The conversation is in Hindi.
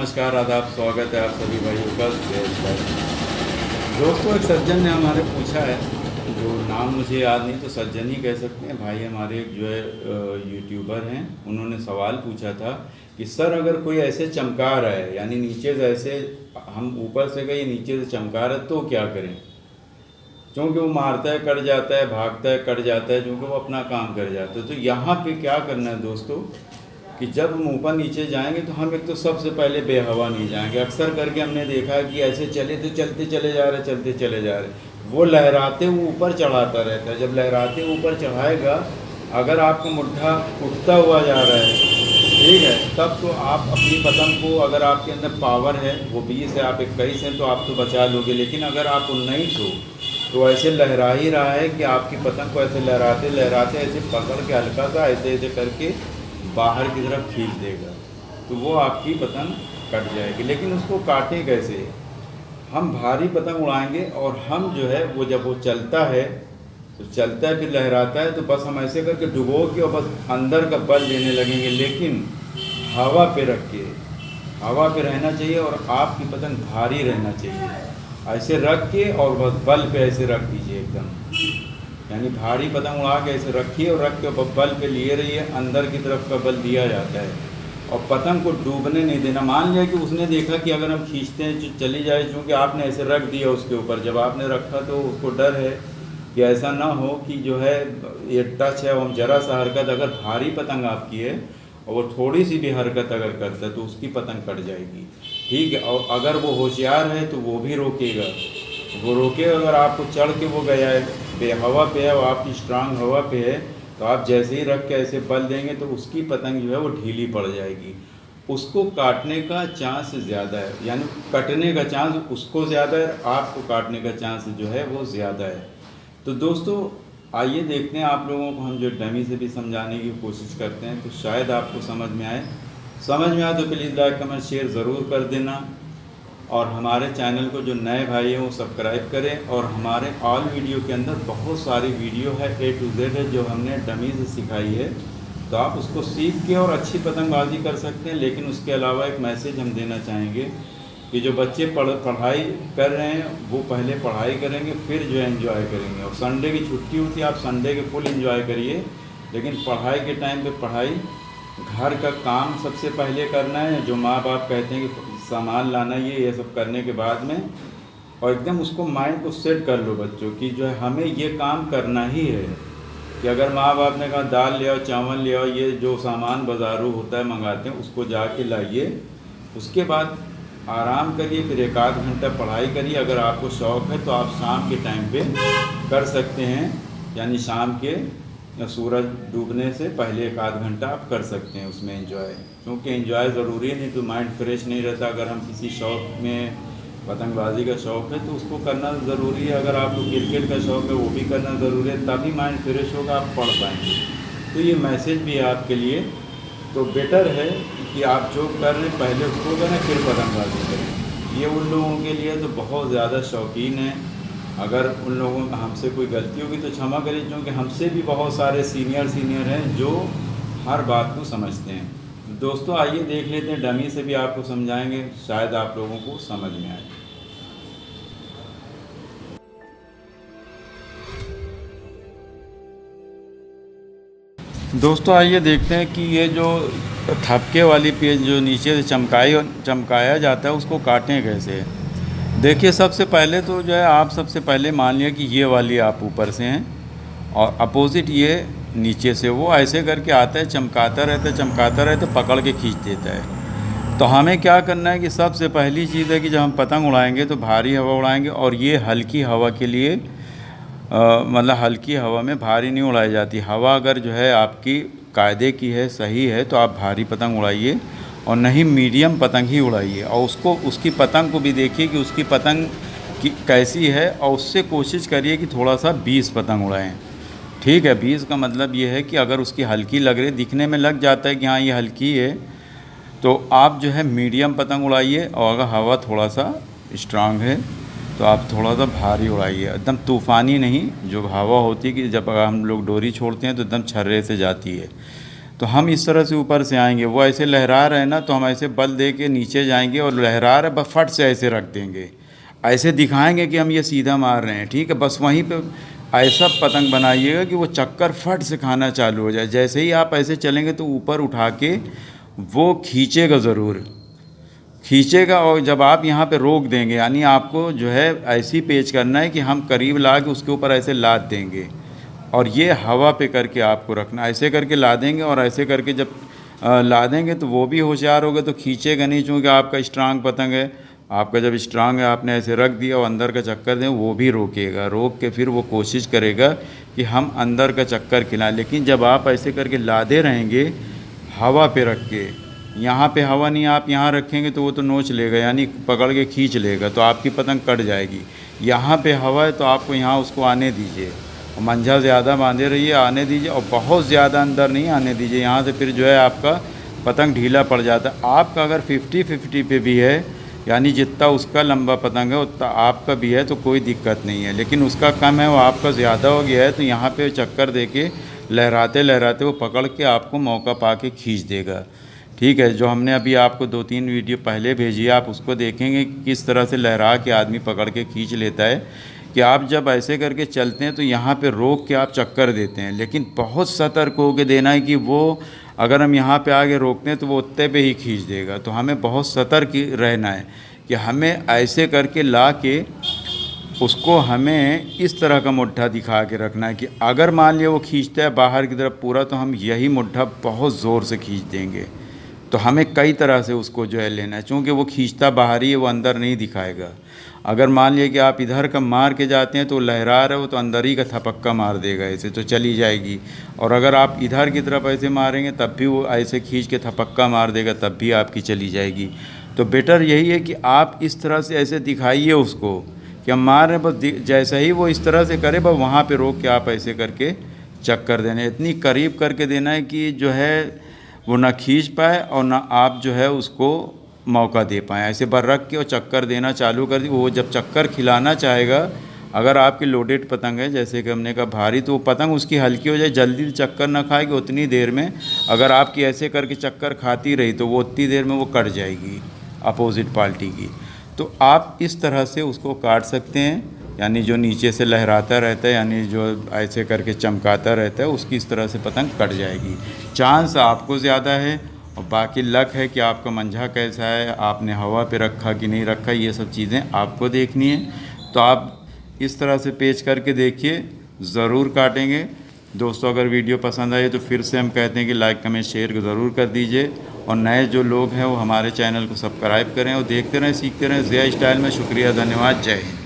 नमस्कार, आदाब, स्वागत है आप सभी भाइयों का सुरेश भाई। दोस्तों, एक सज्जन ने हमारे पूछा है, जो नाम मुझे याद नहीं तो सज्जन ही कह सकते हैं। भाई हमारे एक जो है यूट्यूबर हैं, उन्होंने सवाल पूछा था कि सर अगर कोई ऐसे चमका रहा है, यानी नीचे से ऐसे हम ऊपर से गए नीचे से चमका रहा है तो क्या करें। क्योंकि वो मारता है कट जाता है, भागता है कट जाता है, क्योंकि वो अपना काम कर जाता है। तो यहाँ पे क्या करना है दोस्तों, कि जब हम ऊपर नीचे जाएंगे तो हम एक तो सबसे पहले बेहवा नहीं जाएंगे। अक्सर करके हमने देखा है कि ऐसे चले तो चलते चले जा रहे, चलते चले जा रहे, वो लहराते हुए ऊपर चढ़ाता रहता है। जब लहराते ऊपर चढ़ाएगा, अगर आपका मुट्ठा उठता हुआ जा रहा है, ठीक है, तब तो आप अपनी पतंग को, अगर आपके अंदर पावर है, वो 20 है, आप 21 हैं, तो आप तो बचा लोगे। लेकिन अगर आप 19 हो तो ऐसे लहरा ही रहा है कि आपकी पतंग को ऐसे लहराते लहराते ऐसे पकड़ के हल्का सा ऐसे ऐसे करके बाहर की तरफ खींच देगा, तो वो आपकी पतंग कट जाएगी। लेकिन उसको काटें कैसे। हम भारी पतंग उड़ाएंगे और हम जो है वो जब वो चलता है तो चलता है, फिर लहराता है, तो बस हम ऐसे करके डुबो के और बस अंदर का बल देने लगेंगे। लेकिन हवा पे रख के, हवा पे रहना चाहिए और आपकी पतंग भारी रहना चाहिए। ऐसे रख के और बस बल पे ऐसे रख दीजिए एकदम, यानी भारी पतंग उड़ा के ऐसे रखिए और रख के बल पे लिए रहिए। अंदर की तरफ का बल दिया जाता है और पतंग को डूबने नहीं देना। मान लिया कि उसने देखा कि अगर हम खींचते हैं चली जाए, क्योंकि आपने ऐसे रख दिया उसके ऊपर, जब आपने रखा तो उसको डर है कि ऐसा ना हो कि जो है ये टच है, हम जरा सा हरकत, अगर भारी पतंग आपकी है और वो थोड़ी सी भी हरकत अगर करता है तो उसकी पतंग कट जाएगी। ठीक है, और अगर वो होशियार है तो वो भी रोकेगा। वो रोकेगा, अगर आपको चढ़ के वो गया है, बेहवा पे है, वो आपकी स्ट्रांग हवा पे है, तो आप जैसे ही रख के ऐसे बल देंगे तो उसकी पतंग जो है वो ढीली पड़ जाएगी। उसको काटने का चांस ज़्यादा है, यानी कटने का चांस उसको ज़्यादा है, आपको काटने का चांस जो है वो ज़्यादा है। तो दोस्तों, आइए देखते हैं, आप लोगों को हम जो डमी से भी समझाने की कोशिश करते हैं, तो शायद आपको समझ में आए। समझ में आए तो प्लीज़ लाइक कमेंट शेयर ज़रूर कर देना। और हमारे चैनल को जो नए भाई हैं वो सब्सक्राइब करें। और हमारे ऑल वीडियो के अंदर बहुत सारी वीडियो है, A to Z है, जो हमने डमी से सिखाई है, तो आप उसको सीख के और अच्छी पतंगबाजी कर सकते हैं। लेकिन उसके अलावा एक मैसेज हम देना चाहेंगे कि जो बच्चे पढ़ाई कर रहे हैं वो पहले पढ़ाई करेंगे, फिर जो है एंजॉय करेंगे। और संडे की छुट्टी होती है, आप संडे के फुल एंजॉय करिए, लेकिन पढ़ाई के टाइम पे पढ़ाई, घर का काम सबसे पहले करना है। जो माँ बाप कहते हैं कि सामान लाना, ये सब करने के बाद में, और एकदम उसको माइंड को सेट कर लो बच्चों की, जो है हमें ये काम करना ही है। कि अगर माँ बाप ने कहा दाल ले आओ, चावल ले आओ, ये जो सामान बाज़ारू होता है मंगाते हैं, उसको जाके लाइए। उसके बाद आराम करिए, फिर 1 आध घंटा पढ़ाई करिए। अगर आपको शौक़ है तो आप शाम के टाइम पे कर सकते हैं, यानी शाम के सूरज डूबने से पहले 1 आध घंटा आप कर सकते हैं उसमें एंजॉय। क्योंकि एंजॉय ज़रूरी है, नहीं तो माइंड फ्रेश नहीं रहता। अगर हम किसी शौक़ में, पतंगबाजी का शौक़ है, तो उसको करना ज़रूरी है। अगर आपको क्रिकेट का शौक़ है वो भी करना ज़रूरी है, तभी माइंड फ्रेश होगा, आप पढ़ पाएंगे। तो ये मैसेज भी है आपके लिए। तो बेटर है कि आप जो कर रहे हैं पहले उसको करें, फिर पतंगबाजी करें। ये उन लोगों के लिए तो बहुत ज़्यादा शौकीन है। अगर उन लोगों में हमसे कोई गलती होगी तो क्षमा करिए, क्योंकि हमसे भी बहुत सारे सीनियर हैं जो हर बात को समझते हैं। दोस्तों, आइए देख लेते हैं, डमी से भी आपको समझाएंगे, शायद आप लोगों को समझ में आए। दोस्तों, आइए देखते हैं कि ये जो थपके वाली पेज जो नीचे से चमकाया जाता है, उसको काटें कैसे। देखिए, सबसे पहले तो जो है, आप सबसे पहले मान लिया कि ये वाली आप ऊपर से हैं और अपोज़िट ये नीचे से, वो ऐसे करके आता है, चमकाता रहता है, पकड़ के खींच देता है। तो हमें क्या करना है कि सबसे पहली चीज़ है कि जब हम पतंग उड़ाएंगे तो भारी हवा उड़ाएंगे, और ये हल्की हवा के लिए, मतलब हल्की हवा में भारी नहीं उड़ाई जाती। हवा अगर जो है आपकी कायदे की है, सही है, तो आप भारी पतंग उड़ाइए, और नहीं मीडियम पतंग ही उड़ाइए। और उसकी पतंग को भी देखिए कि उसकी पतंग की कैसी है, और उससे कोशिश करिए कि थोड़ा सा 20 पतंग उड़ाएं। ठीक है, 20 का मतलब ये है कि अगर उसकी हल्की लग रही, दिखने में लग जाता है कि हाँ ये हल्की है, तो आप जो है मीडियम पतंग उड़ाइए। और अगर हवा थोड़ा सा स्ट्रांग है तो आप थोड़ा सा भारी उड़ाइए, एकदम तूफ़ानी नहीं। जो हवा होती है कि जब हम लोग डोरी छोड़ते हैं तो एकदम छर्रे से जाती है, तो हम इस तरह से ऊपर से आएंगे, वो ऐसे लहरा रहे हैं ना, तो हम ऐसे बल दे के नीचे जाएंगे और लहरा रहे बस फट से ऐसे रख देंगे, ऐसे दिखाएंगे कि हम ये सीधा मार रहे हैं, ठीक है। बस वहीं पे ऐसा पतंग बनाइएगा कि वो चक्कर फट से खाना चालू हो जाए। जैसे ही आप ऐसे चलेंगे तो ऊपर उठा के वो खींचेगा, ज़रूर खींचेगा। और जब आप यहाँ पे रोक देंगे, यानी आपको जो है ऐसी पेच करना है कि हम करीब ला के उसके ऊपर ऐसे लाद देंगे, और ये हवा पे करके आपको रखना, ऐसे करके ला देंगे। और ऐसे करके जब ला देंगे तो वो भी होशियार होगा, तो खींचेगा नहीं, चूँकि आपका स्ट्रांग पतंग है। आपका जब स्ट्रांग है, आपने ऐसे रख दिया और अंदर का चक्कर दें, वो भी रोकेगा। रोक के फिर वो कोशिश करेगा कि हम अंदर का चक्कर खिलाएं। लेकिन जब आप ऐसे करके लादे रहेंगे हवा पे रख के, यहाँ पे हवा नहीं, आप यहाँ रखेंगे तो वो तो नोच लेगा, यानी पकड़ के खींच लेगा, तो आपकी पतंग कट जाएगी। यहाँ पे हवा है तो आपको यहाँ उसको आने दीजिए, और मंझा ज़्यादा बांधे रहिए, आने दीजिए, और बहुत ज़्यादा अंदर नहीं आने दीजिए। यहाँ से फिर जो है आपका पतंग ढीला पड़ जाता है। आपका अगर 50-50 पे भी है, यानी जितना उसका लंबा पतंग है उतना आपका भी है, तो कोई दिक्कत नहीं है। लेकिन उसका कम है, वो आपका ज़्यादा हो गया है, तो यहाँ पे चक्कर दे के लहराते लहराते वो पकड़ के आपको मौका पा के खींच देगा, ठीक है। जो हमने अभी आपको 2-3 वीडियो पहले भेजी है, आप उसको देखेंगे कि किस तरह से लहरा के आदमी पकड़ के खींच लेता है। कि आप जब ऐसे करके चलते हैं तो यहाँ पे रोक के आप चक्कर देते हैं, लेकिन बहुत सतर्क होकर देना है कि वो अगर हम यहाँ पे आगे रोकते हैं तो वो उत्ते पे ही खींच देगा। तो हमें बहुत सतर्क रहना है कि हमें ऐसे करके ला के उसको हमें इस तरह का मुट्ठा दिखा के रखना है कि अगर मान लिया वो खींचता है बाहर की तरफ पूरा, तो हम यही मुट्ठा बहुत ज़ोर से खींच देंगे। तो हमें कई तरह से उसको जो है लेना है, चूँकि वो खींचता बाहर ही है, वो अंदर नहीं दिखाएगा। अगर मान लिया कि आप इधर का मार के जाते हैं तो लहरा रहे हो, तो अंदर ही का थपक्का मार देगा ऐसे, तो चली जाएगी। और अगर आप इधर की तरफ ऐसे मारेंगे तब भी वो ऐसे खींच के थपक्का मार देगा, तब भी आपकी चली जाएगी। तो बेटर यही है कि आप इस तरह से ऐसे दिखाइए उसको कि हम मार रहे हैं, बस जैसे ही वो इस तरह से करे बस वहाँ पे रोक के आप ऐसे करके चक्कर देना, इतनी करीब करके देना है कि जो है वो ना खींच पाए और ना आप जो है उसको मौका दे पाएँ। ऐसे बर रख के और चक्कर देना चालू कर दी, वो जब चक्कर खिलाना चाहेगा, अगर आपकी लोडेड पतंग है जैसे कि हमने कहा भारी, तो वो पतंग उसकी हल्की हो जाए, जल्दी चक्कर ना खाएगी उतनी देर में। अगर आपकी ऐसे करके चक्कर खाती रही तो वो उतनी देर में वो कट जाएगी अपोजिट पार्टी की। तो आप इस तरह से उसको काट सकते हैं, यानी जो नीचे से लहराता रहता है, यानी जो ऐसे करके चमकाता रहता है, उसकी इस तरह से पतंग कट जाएगी। चांस आपको ज़्यादा है, और बाकी लक है कि आपका मंझा कैसा है, आपने हवा पे रखा कि नहीं रखा, ये सब चीज़ें आपको देखनी है। तो आप इस तरह से पेच करके देखिए, ज़रूर काटेंगे। दोस्तों अगर वीडियो पसंद आए तो फिर से हम कहते हैं कि लाइक कमेंट शेयर ज़रूर कर दीजिए, और नए जो लोग हैं वो हमारे चैनल को सब्सक्राइब करें और देखते रहें, सीखते रहें ज़िया स्टाइल में। शुक्रिया, धन्यवाद, जय हिंद।